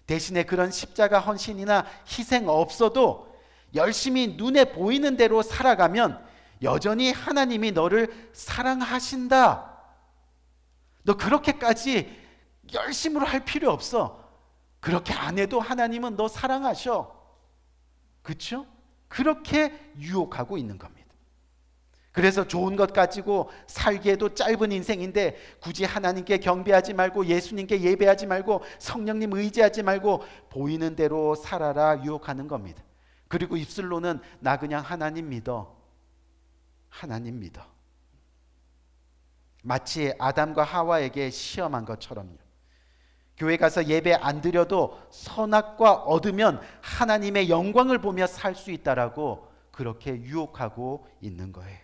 대신에 그런 십자가 헌신이나 희생 없어도 열심히 눈에 보이는 대로 살아가면 여전히 하나님이 너를 사랑하신다. 너 그렇게까지 열심으로 할 필요 없어. 그렇게 안 해도 하나님은 너 사랑하셔. 그렇죠? 그렇게 유혹하고 있는 겁니다. 그래서 좋은 것 가지고 살기에도 짧은 인생인데 굳이 하나님께 경배하지 말고 예수님께 예배하지 말고 성령님 의지하지 말고 보이는 대로 살아라 유혹하는 겁니다. 그리고 입술로는 나 그냥 하나님 믿어. 하나님 믿어. 마치 아담과 하와에게 시험한 것처럼요. 교회 가서 예배 안 드려도 선악과 얻으면 하나님의 영광을 보며 살 수 있다라고 그렇게 유혹하고 있는 거예요.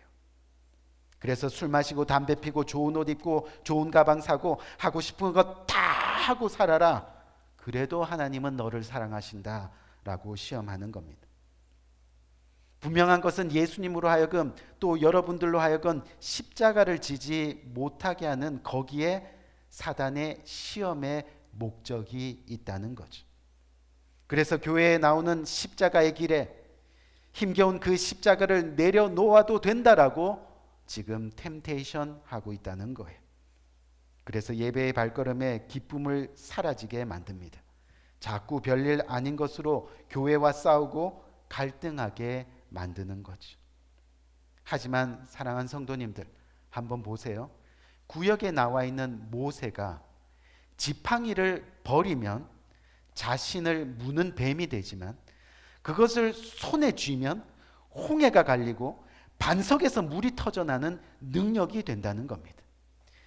그래서 술 마시고 담배 피고 좋은 옷 입고 좋은 가방 사고 하고 싶은 것 다 하고 살아라. 그래도 하나님은 너를 사랑하신다라고 시험하는 겁니다. 분명한 것은 예수님으로 하여금 또 여러분들로 하여금 십자가를 지지 못하게 하는 거기에 사단의 시험의 목적이 있다는 거죠. 그래서 교회에 나오는 십자가의 길에 힘겨운 그 십자가를 내려놓아도 된다라고 지금 템테이션 하고 있다는 거예요. 그래서 예배의 발걸음에 기쁨을 사라지게 만듭니다. 자꾸 별일 아닌 것으로 교회와 싸우고 갈등하게 만드는 거죠. 하지만 사랑하는 성도님들, 한번 보세요. 구역에 나와 있는 모세가 지팡이를 버리면 자신을 무는 뱀이 되지만 그것을 손에 쥐면 홍해가 갈리고 반석에서 물이 터져나는 능력이 된다는 겁니다.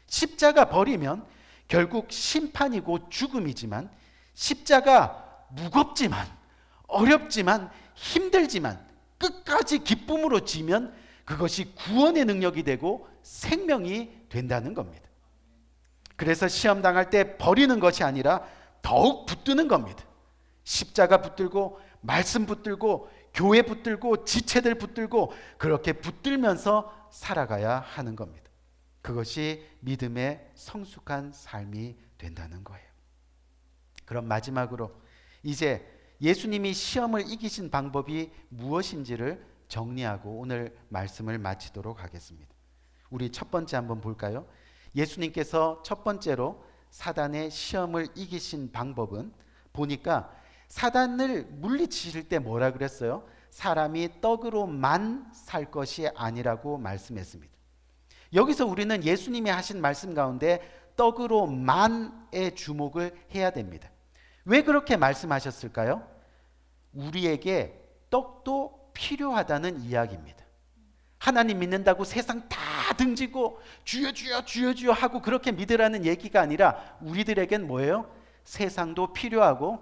십자가 버리면 결국 심판이고 죽음이지만 십자가 무겁지만 어렵지만 힘들지만 끝까지 기쁨으로 지면 그것이 구원의 능력이 되고 생명이 된다는 겁니다. 그래서 시험 당할 때 버리는 것이 아니라 더욱 붙드는 겁니다. 십자가 붙들고 말씀 붙들고 교회 붙들고 지체들 붙들고 그렇게 붙들면서 살아가야 하는 겁니다. 그것이 믿음의 성숙한 삶이 된다는 거예요. 그럼 마지막으로 이제 예수님이 시험을 이기신 방법이 무엇인지를 정리하고 오늘 말씀을 마치도록 하겠습니다. 우리 첫 번째 한번 볼까요? 예수님께서 첫 번째로 사단의 시험을 이기신 방법은 보니까 사단을 물리치실 때 뭐라 그랬어요? 사람이 떡으로만 살 것이 아니라고 말씀했습니다. 여기서 우리는 예수님이 하신 말씀 가운데 떡으로만에 주목을 해야 됩니다. 왜 그렇게 말씀하셨을까요? 우리에게 떡도 필요하다는 이야기입니다. 하나님 믿는다고 세상 다 등지고 주여 주여 주여 주여 하고 그렇게 믿으라는 얘기가 아니라 우리들에겐 뭐예요? 세상도 필요하고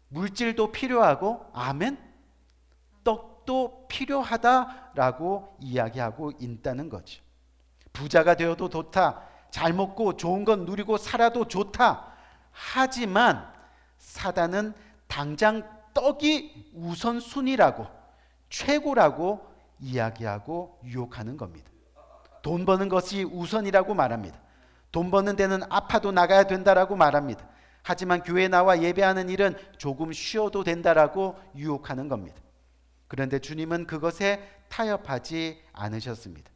물질도 필요하고 아멘. 떡도 필요하다라고 이야기하고 있다는 거죠. 부자가 되어도 좋다. 잘 먹고 좋은 건 누리고 살아도 좋다. 하지만 사단은 당장 떡이 우선순위라고 최고라고 이야기하고 유혹하는 겁니다. 돈 버는 것이 우선이라고 말합니다. 돈 버는 데는 아파도 나가야 된다라고 말합니다. 하지만 교회에 나와 예배하는 일은 조금 쉬어도 된다라고 유혹하는 겁니다. 그런데 주님은 그것에 타협하지 않으셨습니다.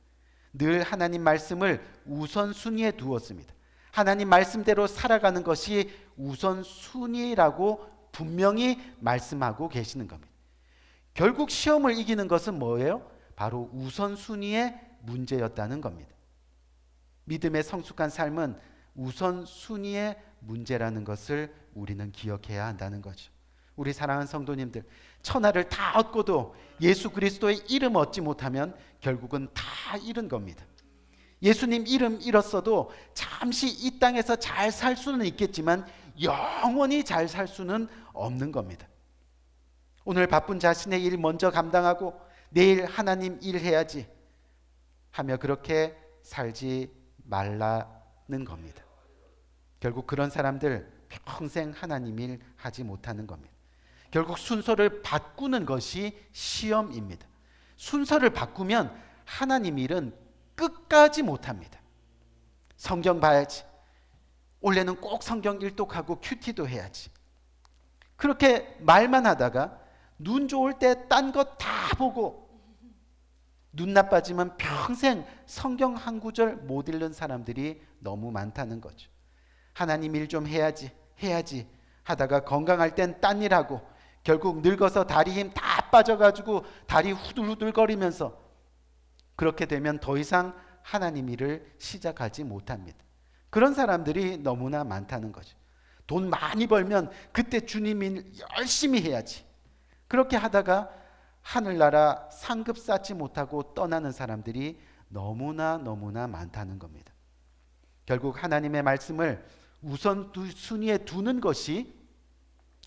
늘 하나님 말씀을 우선순위에 두었습니다. 하나님 말씀대로 살아가는 것이 우선순위라고 분명히 말씀하고 계시는 겁니다. 결국 시험을 이기는 것은 뭐예요? 바로 우선순위의 문제였다는 겁니다. 믿음의 성숙한 삶은 우선순위의 문제라는 것을 우리는 기억해야 한다는 거죠. 우리 사랑하는 성도님들, 천하를 다 얻고도 예수 그리스도의 이름 얻지 못하면 결국은 다 잃은 겁니다. 예수님 이름 잃었어도 잠시 이 땅에서 잘 살 수는 있겠지만 영원히 잘 살 수는 없는 겁니다. 오늘 바쁜 자신의 일 먼저 감당하고 내일 하나님 일 해야지 하며 그렇게 살지 말라는 겁니다. 결국 그런 사람들 평생 하나님 일 하지 못하는 겁니다. 결국 순서를 바꾸는 것이 시험입니다. 순서를 바꾸면 하나님 일은 끝까지 못합니다. 성경 봐야지. 원래는 꼭 성경 일독하고 큐티도 해야지. 그렇게 말만 하다가 눈 좋을 때 딴 것 다 보고 눈 나빠지면 평생 성경 한 구절 못 읽는 사람들이 너무 많다는 거죠. 하나님 일 좀 해야지 하다가 건강할 땐 딴 일하고 결국 늙어서 다리 힘 다 빠져가지고 다리 후들후들거리면서 그렇게 되면 더 이상 하나님 일을 시작하지 못합니다. 그런 사람들이 너무나 많다는 거죠. 돈 많이 벌면 그때 주님 일 열심히 해야지. 그렇게 하다가 하늘나라 상급 쌓지 못하고 떠나는 사람들이 너무나 많다는 겁니다. 결국 하나님의 말씀을 우선순위에 두는 것이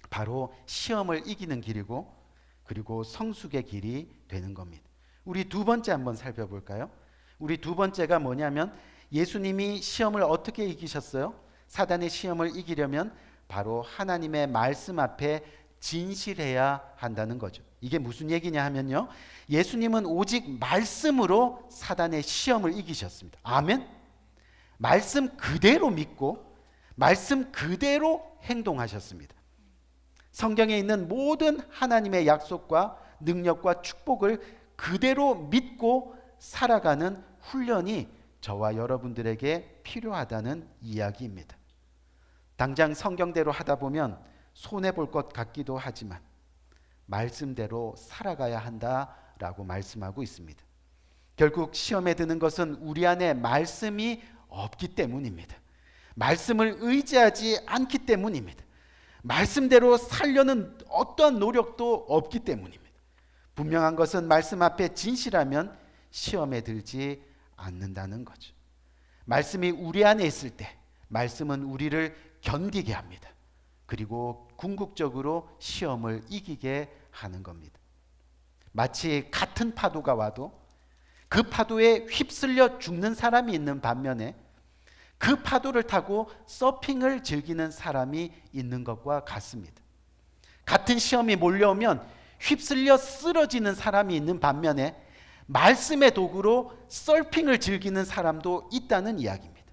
바로 시험을 이기는 길이고 그리고 성숙의 길이 되는 겁니다. 우리 두 번째 한번 살펴볼까요? 우리 두 번째가 뭐냐면 예수님이 시험을 어떻게 이기셨어요? 사단의 시험을 이기려면 바로 하나님의 말씀 앞에 진실해야 한다는 거죠. 이게 무슨 얘기냐 하면요, 예수님은 오직 말씀으로 사단의 시험을 이기셨습니다. 아멘. 말씀 그대로 믿고 말씀 그대로 행동하셨습니다. 성경에 있는 모든 하나님의 약속과 능력과 축복을 그대로 믿고 살아가는 훈련이 저와 여러분들에게 필요하다는 이야기입니다. 당장 성경대로 하다 보면 손해볼 것 같기도 하지만 말씀대로 살아가야 한다라고 말씀하고 있습니다. 결국 시험에 드는 것은 우리 안에 말씀이 없기 때문입니다. 말씀을 의지하지 않기 때문입니다. 말씀대로 살려는 어떠한 노력도 없기 때문입니다. 분명한 것은 말씀 앞에 진실하면 시험에 들지 않는다는 거죠. 말씀이 우리 안에 있을 때 말씀은 우리를 견디게 합니다. 그리고 궁극적으로 시험을 이기게 하는 겁니다. 마치 같은 파도가 와도 그 파도에 휩쓸려 죽는 사람이 있는 반면에 그 파도를 타고 서핑을 즐기는 사람이 있는 것과 같습니다. 같은 시험이 몰려오면 휩쓸려 쓰러지는 사람이 있는 반면에 말씀의 도구로 서핑을 즐기는 사람도 있다는 이야기입니다.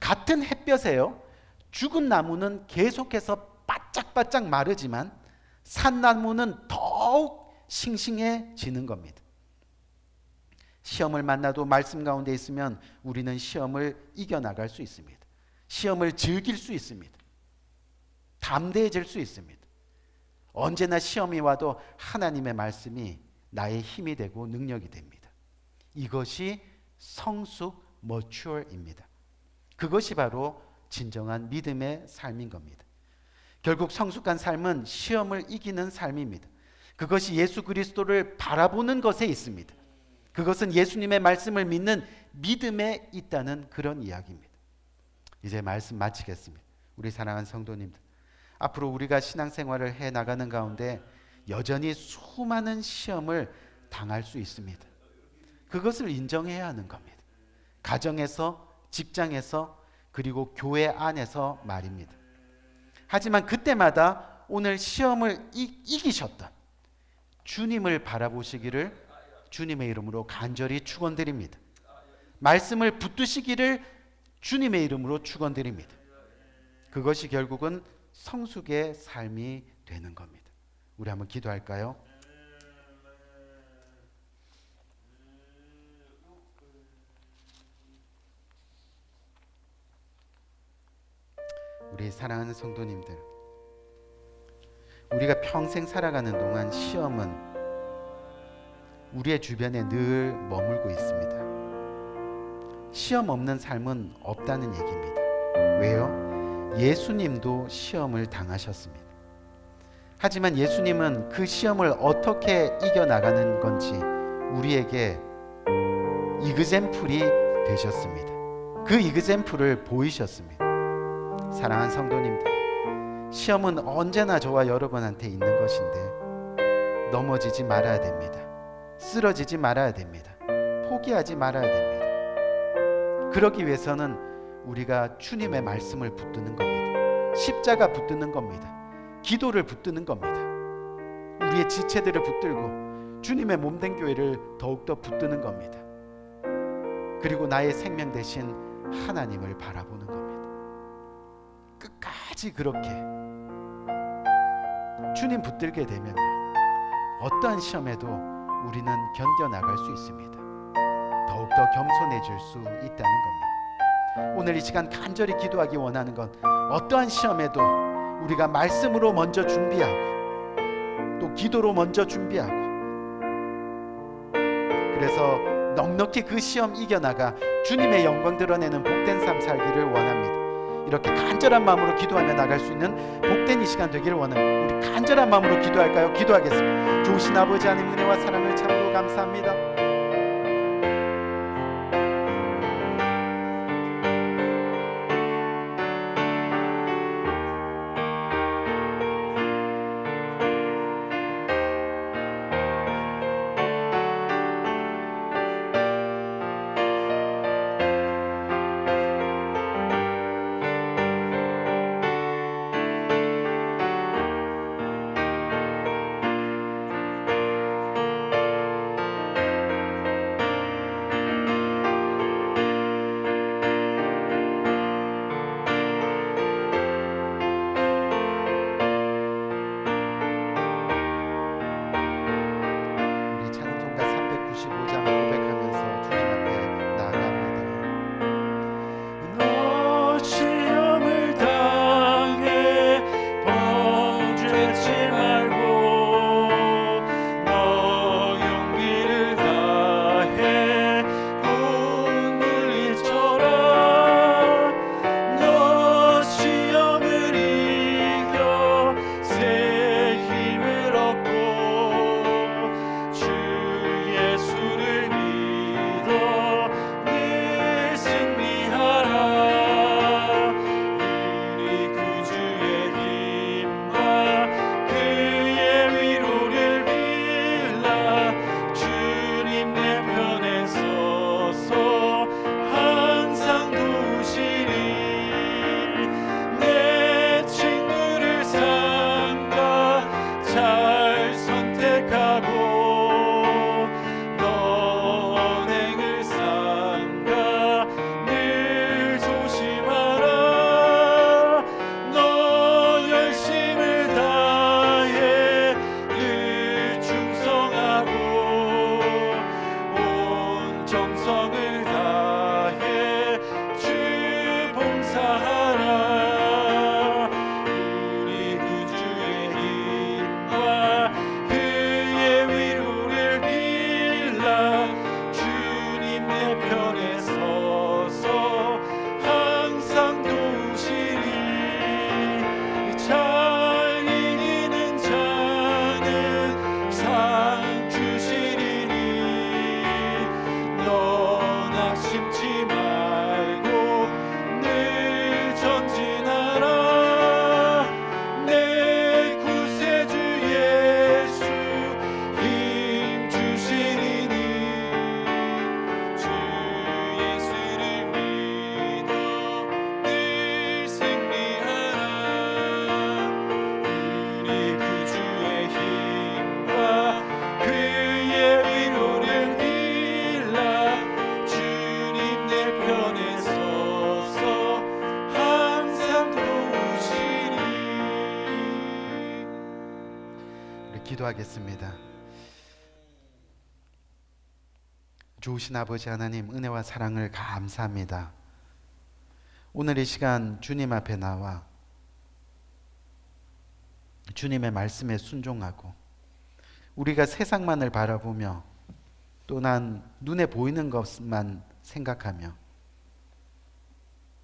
같은 햇볕에요, 죽은 나무는 계속해서 바짝바짝 마르지만 산 나무는 더욱 싱싱해지는 겁니다. 시험을 만나도 말씀 가운데 있으면 우리는 시험을 이겨나갈 수 있습니다. 시험을 즐길 수 있습니다. 담대해질 수 있습니다. 언제나 시험이 와도 하나님의 말씀이 나의 힘이 되고 능력이 됩니다. 이것이 성숙 머추어입니다. 그것이 바로 진정한 믿음의 삶인 겁니다. 결국 성숙한 삶은 시험을 이기는 삶입니다. 그것이 예수 그리스도를 바라보는 것에 있습니다. 그것은 예수님의 말씀을 믿는 믿음에 있다는 그런 이야기입니다. 이제 말씀 마치겠습니다. 우리 사랑하는 성도님들, 앞으로 우리가 신앙생활을 해 나가는 가운데 여전히 수많은 시험을 당할 수 있습니다. 그것을 인정해야 하는 겁니다. 가정에서, 직장에서, 그리고 교회 안에서 말입니다. 하지만 그때마다 오늘 시험을 이기셨던 주님을 바라보시기를 주님의 이름으로 간절히 축원드립니다. 말씀을 붙드시기를 주님의 이름으로 축원드립니다. 그것이 결국은 성숙의 삶이 되는 겁니다. 우리 한번 기도할까요? 우리 사랑하는 성도님들, 우리가 평생 살아가는 동안 시험은 우리의 주변에 늘 머물고 있습니다. 시험 없는 삶은 없다는 얘기입니다. 왜요? 예수님도 시험을 당하셨습니다. 하지만 예수님은 그 시험을 어떻게 이겨나가는 건지 우리에게 이그젬플이 되셨습니다. 그 이그젬플을 보이셨습니다. 사랑하는 성도님들, 시험은 언제나 저와 여러분한테 있는 것인데 넘어지지 말아야 됩니다. 쓰러지지 말아야 됩니다. 포기하지 말아야 됩니다. 그러기 위해서는 우리가 주님의 말씀을 붙드는 겁니다. 십자가 붙드는 겁니다. 기도를 붙드는 겁니다. 우리의 지체들을 붙들고 주님의 몸된 교회를 더욱더 붙드는 겁니다. 그리고 나의 생명 대신 하나님을 바라보는 겁니다. 끝까지 그렇게 주님 붙들게 되면요, 어떠한 시험에도 우리는 견뎌나갈 수 있습니다. 더욱더 겸손해질 수 있다는 겁니다. 오늘 이 시간 간절히 기도하기 원하는 건 어떠한 시험에도 우리가 말씀으로 먼저 준비하고 또 기도로 먼저 준비하고, 그래서 넉넉히 그 시험 이겨나가 주님의 영광 드러내는 복된 삶 살기를 원합니다. 이렇게 간절한 마음으로 기도하며 나갈 수 있는 복된 이 시간 되기를 원합니다. 우리 간절한 마음으로 기도할까요? 기도하겠습니다. 좋으신 아버지 하나님, 은혜와 사랑을 참으로 감사합니다. 기도하겠습니다. 좋으신 아버지 하나님, 은혜와 사랑을 감사합니다. 오늘 이 시간 주님 앞에 나와 주님의 말씀에 순종하고 우리가 세상만을 바라보며 또 난 눈에 보이는 것만 생각하며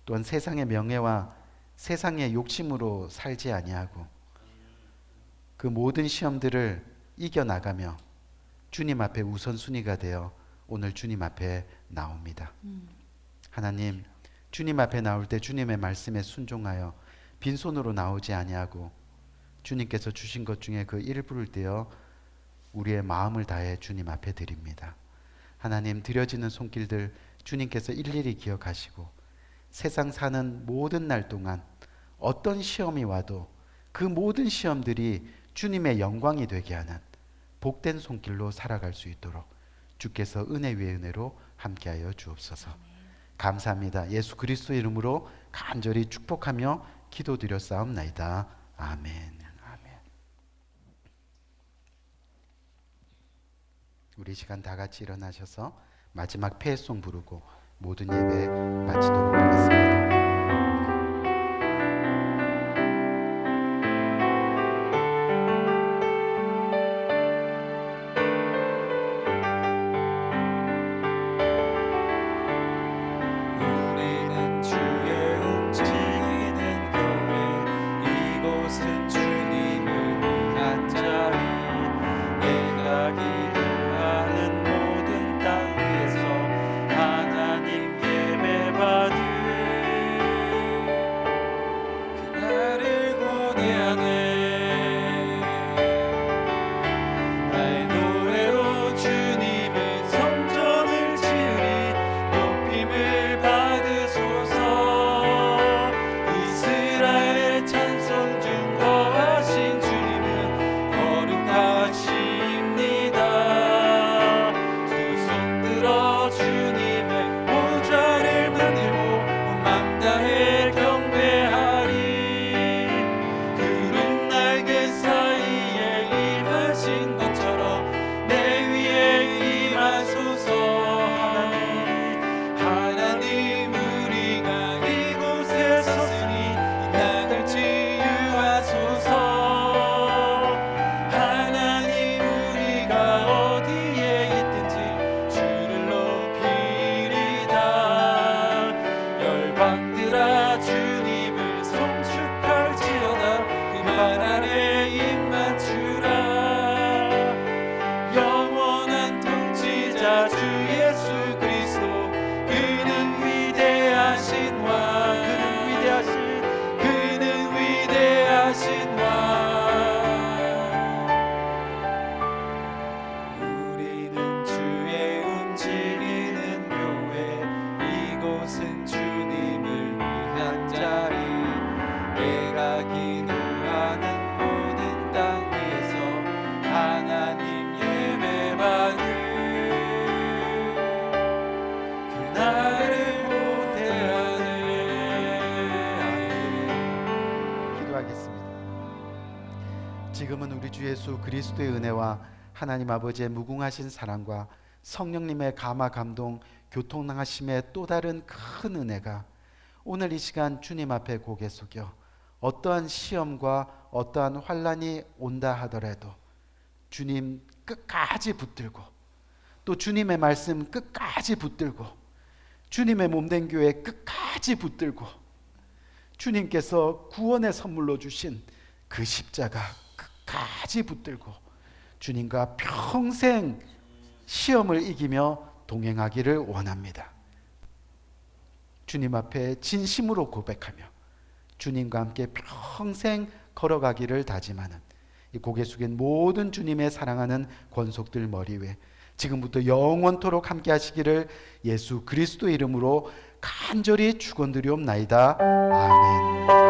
또한 세상의 명예와 세상의 욕심으로 살지 아니하고 그 모든 시험들을 이겨나가며 주님 앞에 우선순위가 되어 오늘 주님 앞에 나옵니다. 하나님, 주님 앞에 나올 때 주님의 말씀에 순종하여 빈손으로 나오지 아니하고 주님께서 주신 것 중에 그 일부를 떼어 우리의 마음을 다해 주님 앞에 드립니다. 하나님, 드려지는 손길들 주님께서 일일이 기억하시고 세상 사는 모든 날 동안 어떤 시험이 와도 그 모든 시험들이 주님의 영광이 되게 하는 복된 손길로 살아갈 수 있도록 주께서 은혜 위에 은혜로 함께하여 주옵소서. 감사합니다. 예수 그리스도 이름으로 간절히 축복하며 기도드렸사옵나이다. 아멘. 아멘. 우리 시간 다 같이 일어나셔서 마지막 폐송 부르고 모든 예배 마치도록 하겠습니다. 지금은 우리 주 예수 그리스도의 은혜와 하나님 아버지의 무궁하신 사랑과 성령님의 감화 감동 교통하심의 또 다른 큰 은혜가 오늘 이 시간 주님 앞에 고개 숙여 어떠한 시험과 어떠한 환난이 온다 하더라도 주님 끝까지 붙들고 또 주님의 말씀 끝까지 붙들고 주님의 몸된 교회 끝까지 붙들고 주님께서 구원의 선물로 주신 그 십자가 끝까지 붙들고 주님과 평생 시험을 이기며 동행하기를 원합니다. 주님 앞에 진심으로 고백하며 주님과 함께 평생 걸어가기를 다짐하는 이 고개 숙인 모든 주님의 사랑하는 권속들 머리 위에 지금부터 영원토록 함께 하시기를 예수 그리스도 이름으로 간절히 축원드리옵나이다. 아멘.